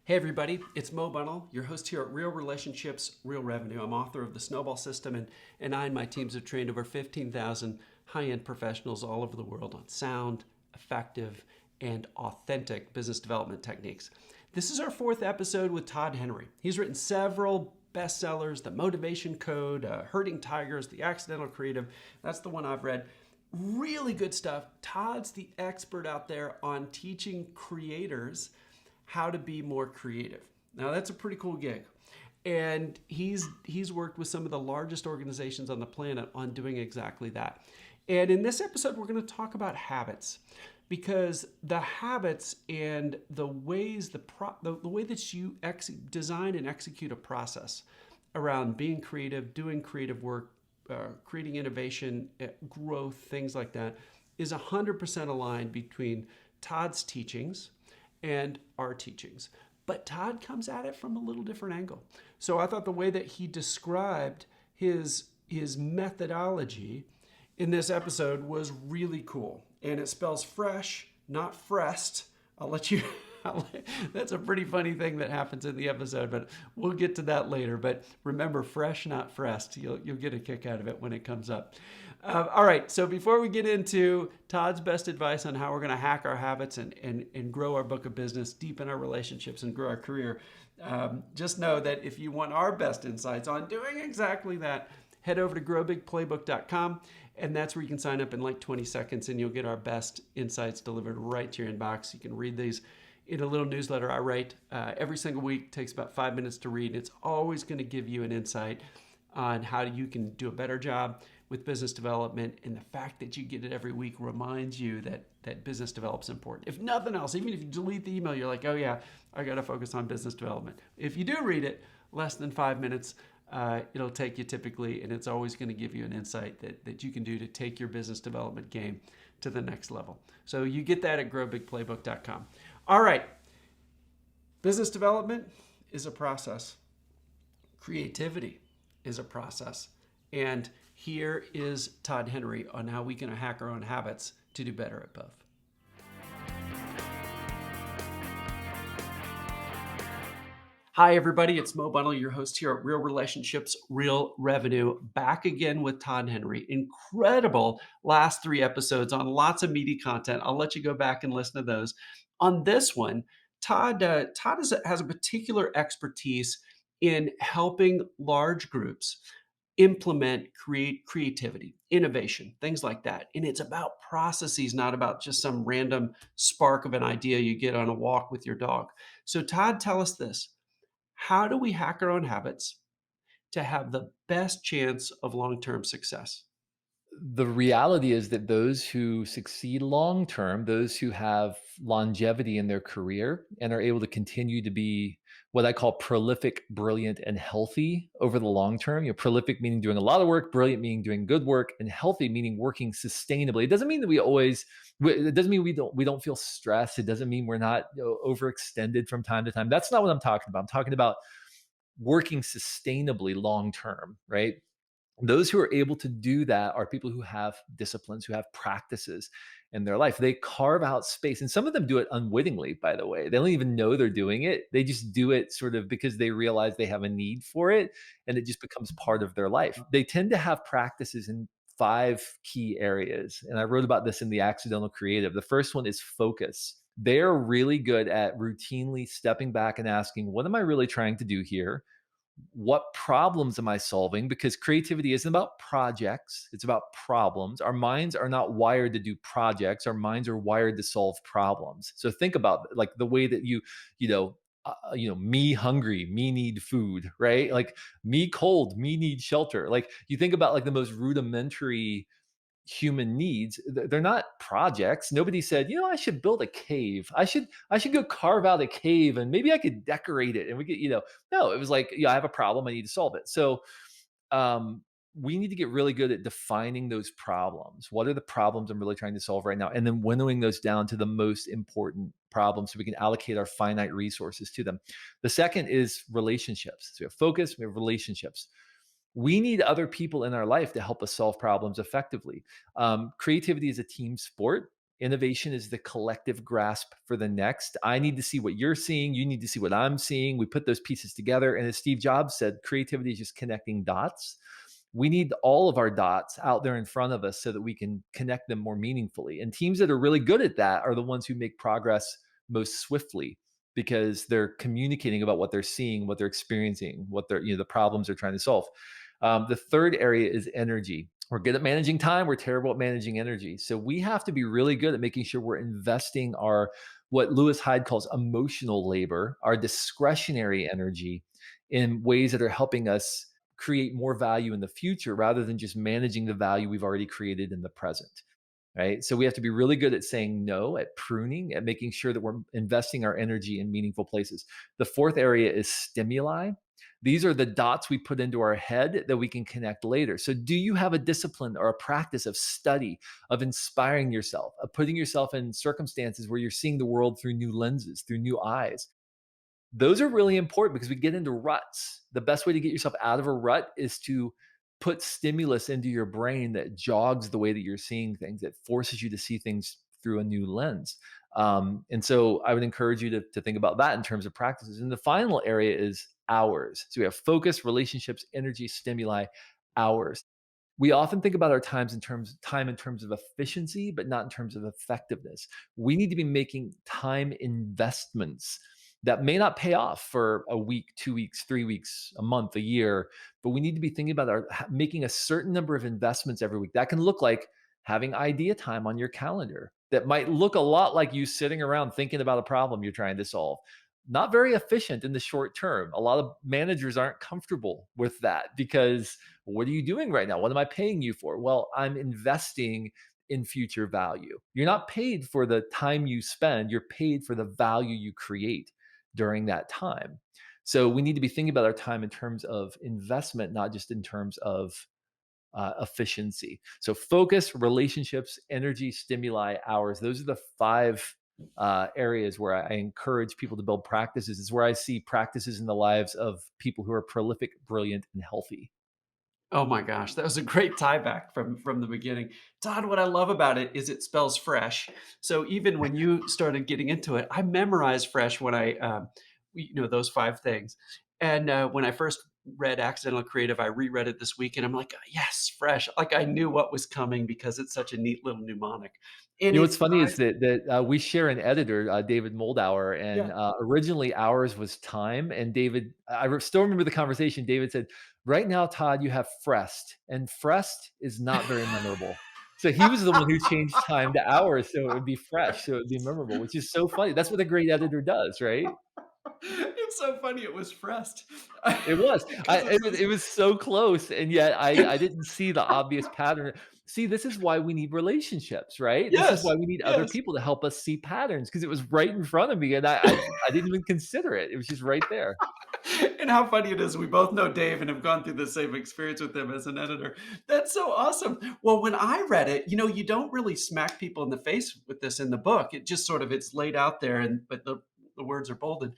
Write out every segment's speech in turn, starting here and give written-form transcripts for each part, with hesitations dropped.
Hey everybody, it's Mo Bunnell, your host here at Real Relationships, Real Revenue. I'm author of The Snowball System, and I and my teams have trained over 15,000 high-end professionals all over the world on sound, effective, and authentic business development techniques. This is our fourth episode with Todd Henry. He's written several bestsellers, The Motivation Code, Herding Tigers, The Accidental Creative. That's the one I've read. Really good stuff. Todd's the expert out there on teaching creators how to be more creative. Now that's a pretty cool gig. And he's worked with some of the largest organizations on the planet on doing exactly that. And in this episode, we're going to talk about habits, because the habits and the ways the way that you design and execute a process around being creative, doing creative work, creating innovation, growth, things like that, is 100% aligned between Todd's teachings and our teachings. But Todd comes at it from a little different angle. So I thought the way that he described his methodology in this episode was really cool. And it spells fresh, not frest. I'll let you that's a pretty funny thing that happens in the episode, but we'll get to that later. But remember, fresh, not frest. You'll get a kick out of it when it comes up. All right, so before we get into Todd's best advice on how we're going to hack our habits and grow our book of business, deepen our relationships, and grow our career, just know that if you want our best insights on doing exactly that, head over to growbigplaybook.com, and that's where you can sign up in like 20 seconds, and you'll get our best insights delivered right to your inbox. You can read these in a little newsletter I write every single week. It takes about 5 minutes to read. It's always going to give you an insight on how you can do a better job with business development, and the fact that you get it every week reminds you that business development is important. If nothing else, even if you delete the email, you're like, oh yeah, I got to focus on business development. If you do read it, less than 5 minutes, it'll take you typically, and it's always going to give you an insight that you can do to take your business development game to the next level. So you get that at growbigplaybook.com. All right, business development is a process. Creativity is a process. And here is Todd Henry on how we can hack our own habits to do better at both. Hi, everybody. It's Mo Bunnell, your host here at Real Relationships, Real Revenue, back again with Todd Henry. Incredible last 3 episodes on lots of meaty content. I'll let you go back and listen to those. On this one, Todd has a particular expertise in helping large groups implement creativity, innovation, things like that. And it's about processes, not about just some random spark of an idea you get on a walk with your dog. So Todd, tell us this. How do we hack our own habits to have the best chance of long-term success? The reality is that those who succeed long term, those who have longevity in their career and are able to continue to be what I call prolific, brilliant, and healthy over the long term. Prolific meaning doing a lot of work, brilliant meaning doing good work, and healthy meaning working sustainably. It doesn't mean that it doesn't mean we don't feel stressed. It doesn't mean we're not overextended from time to time. That's not what I'm talking about. I'm talking about working sustainably long term, right? Those who are able to do that are people who have disciplines, who have practices in their life. They carve out space, and some of them do it unwittingly, by the way. They don't even know they're doing it. They just do it sort of because they realize they have a need for it, and it just becomes part of their life. They tend to have practices in 5 key areas, and I wrote about this in The Accidental Creative. The first one is focus. They're really good at routinely stepping back and asking, what am I really trying to do here? What problems am I solving? Because creativity isn't about projects, it's about problems. Our minds are not wired to do projects, our minds are wired to solve problems. So think about like the way that me hungry, me need food, right? Like me cold, me need shelter. Like you think about like the most rudimentary human needs. They're not projects. Nobody said, I should build a cave. I should go carve out a cave and maybe I could decorate it and we get, no, it was like, I have a problem, I need to solve it. So we need to get really good at defining those problems. What are the problems I'm really trying to solve right now? And then winnowing those down to the most important problems so we can allocate our finite resources to them. The second is relationships. So we have focus, we have relationships. We need other people in our life to help us solve problems effectively. Creativity is a team sport. Innovation is the collective grasp for the next. I need to see what you're seeing. You need to see what I'm seeing. We put those pieces together. And as Steve Jobs said, creativity is just connecting dots. We need all of our dots out there in front of us so that we can connect them more meaningfully. And teams that are really good at that are the ones who make progress most swiftly because they're communicating about what they're seeing, what they're experiencing, what they're, the problems they're trying to solve. The third area is energy. We're good at managing time. We're terrible at managing energy. So we have to be really good at making sure we're investing our, what Lewis Hyde calls emotional labor, our discretionary energy in ways that are helping us create more value in the future rather than just managing the value we've already created in the present. Right. So we have to be really good at saying no, at pruning, at making sure that we're investing our energy in meaningful places. The fourth area is stimuli. These are the dots we put into our head that we can connect later. So, do you have a discipline or a practice of study, of inspiring yourself, of putting yourself in circumstances where you're seeing the world through new lenses, through new eyes? Those are really important because we get into ruts. The best way to get yourself out of a rut is to put stimulus into your brain that jogs the way that you're seeing things, that forces you to see things through a new lens. And so I would encourage you to think about that in terms of practices. And the final area is hours. So we have focus, relationships, energy, stimuli, hours. We often think about our time in terms of efficiency, but not in terms of effectiveness. We need to be making time investments that may not pay off for a week, 2 weeks, 3 weeks, a month, a year, but we need to be thinking about making a certain number of investments every week. That can look like having idea time on your calendar. That might look a lot like you sitting around thinking about a problem you're trying to solve. Not very efficient in the short term. A lot of managers aren't comfortable with that because what are you doing right now? What am I paying you for? Well, I'm investing in future value. You're not paid for the time you spend, you're paid for the value you create during that time. So we need to be thinking about our time in terms of investment, not just in terms of efficiency. So focus, relationships, energy, stimuli, hours. Those are the five areas where I encourage people to build practices. It's where I see practices in the lives of people who are prolific, brilliant, and healthy. Oh my gosh, that was a great tie back from the beginning. Todd, what I love about it is it spells fresh. So even when you started getting into it, I memorized fresh when those five things. And when I first read Accidental Creative, I reread it this week, and I'm like, yes, fresh. Like I knew what was coming because it's such a neat little mnemonic, and You know, it what's funny is ties. that we share an editor, David Moldauer, and Yeah. originally ours was time. And David, still remember the conversation. David said, "Right now, Todd, you have Frest, and Frest is not very memorable." So he was the one who changed time to hours, so it would be fresh, so it would be memorable, which is so funny. That's what a great editor does, right? It's so funny. It was Frest It was. because it's so. It was so close, and yet I didn't see the obvious pattern. See, this is why we need relationships, right? This is Yes, why we need other yes. people to help us see patterns because it was right in front of me, and I didn't even consider it. It was just right there. And how funny it is. We both know Dave and have gone through the same experience with him as an editor. That's so awesome. Well, when I read it, you don't really smack people in the face with this in the book. It just sort of it's laid out there, and but the words are bolded.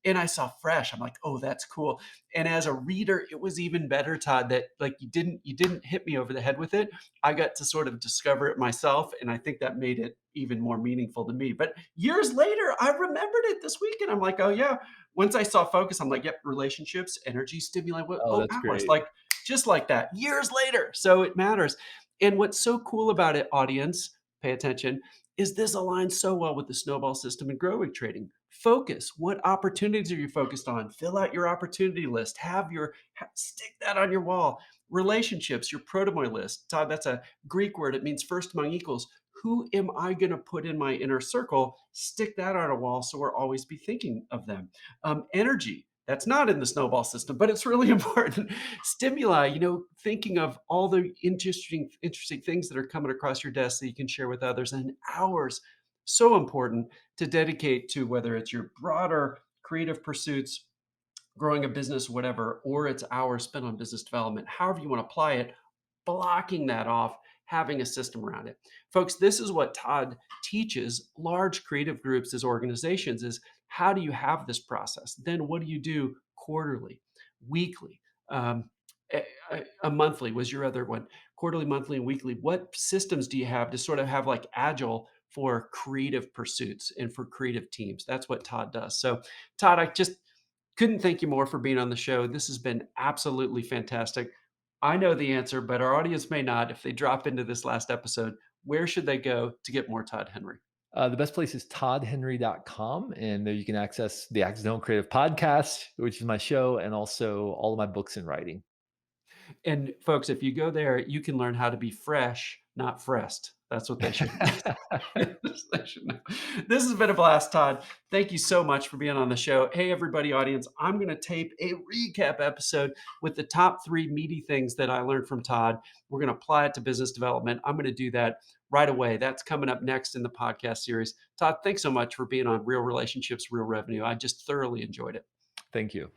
And I saw fresh. I'm like, oh, that's cool. And as a reader, it was even better, Todd, that like you didn't hit me over the head with it. I got to sort of discover it myself, and I think that made it even more meaningful to me. But years later, I remembered it this week, and I'm like, oh yeah, once I saw focus, I'm like, yep, relationships, energy, stimuli, Oh, oh, that's hours, great. like just like that, years later. So it matters. And what's so cool about it, audience, pay attention, is this aligns so well with the snowball system and growing trading. Focus. What opportunities are you focused on? Fill out your opportunity list. Stick that on your wall. Relationships, your protomoy list. Todd, that's a Greek word. It means first among equals. Who am I going to put in my inner circle? Stick that on a wall so we'll always be thinking of them. Energy, that's not in the snowball system, but it's really important. Stimuli, thinking of all the interesting things that are coming across your desk that you can share with others. And hours, so important to dedicate to whether it's your broader creative pursuits, growing a business, whatever, or it's hours spent on business development, however you want to apply it, blocking that off, having a system around it. Folks, this is what Todd teaches large creative groups as organizations is how do you have this process? Then what do you do quarterly, weekly, a monthly was your other one, quarterly, monthly, and weekly. What systems do you have to sort of have like agile for creative pursuits and for creative teams. That's what Todd does. So, Todd, I just couldn't thank you more for being on the show. This has been absolutely fantastic. I know the answer, but our audience may not. If they drop into this last episode, where should they go to get more Todd Henry? The best place is toddhenry.com, and there you can access the Accidental Creative Podcast, which is my show, and also all of my books and writing. And folks, if you go there, you can learn how to be fresh, not fressed. That's what they should. They should know. This has been a blast, Todd. Thank you so much for being on the show. Hey, everybody, audience, I'm going to tape a recap episode with the top 3 meaty things that I learned from Todd. We're going to apply it to business development. I'm going to do that right away. That's coming up next in the podcast series. Todd, thanks so much for being on Real Relationships, Real Revenue. I just thoroughly enjoyed it. Thank you.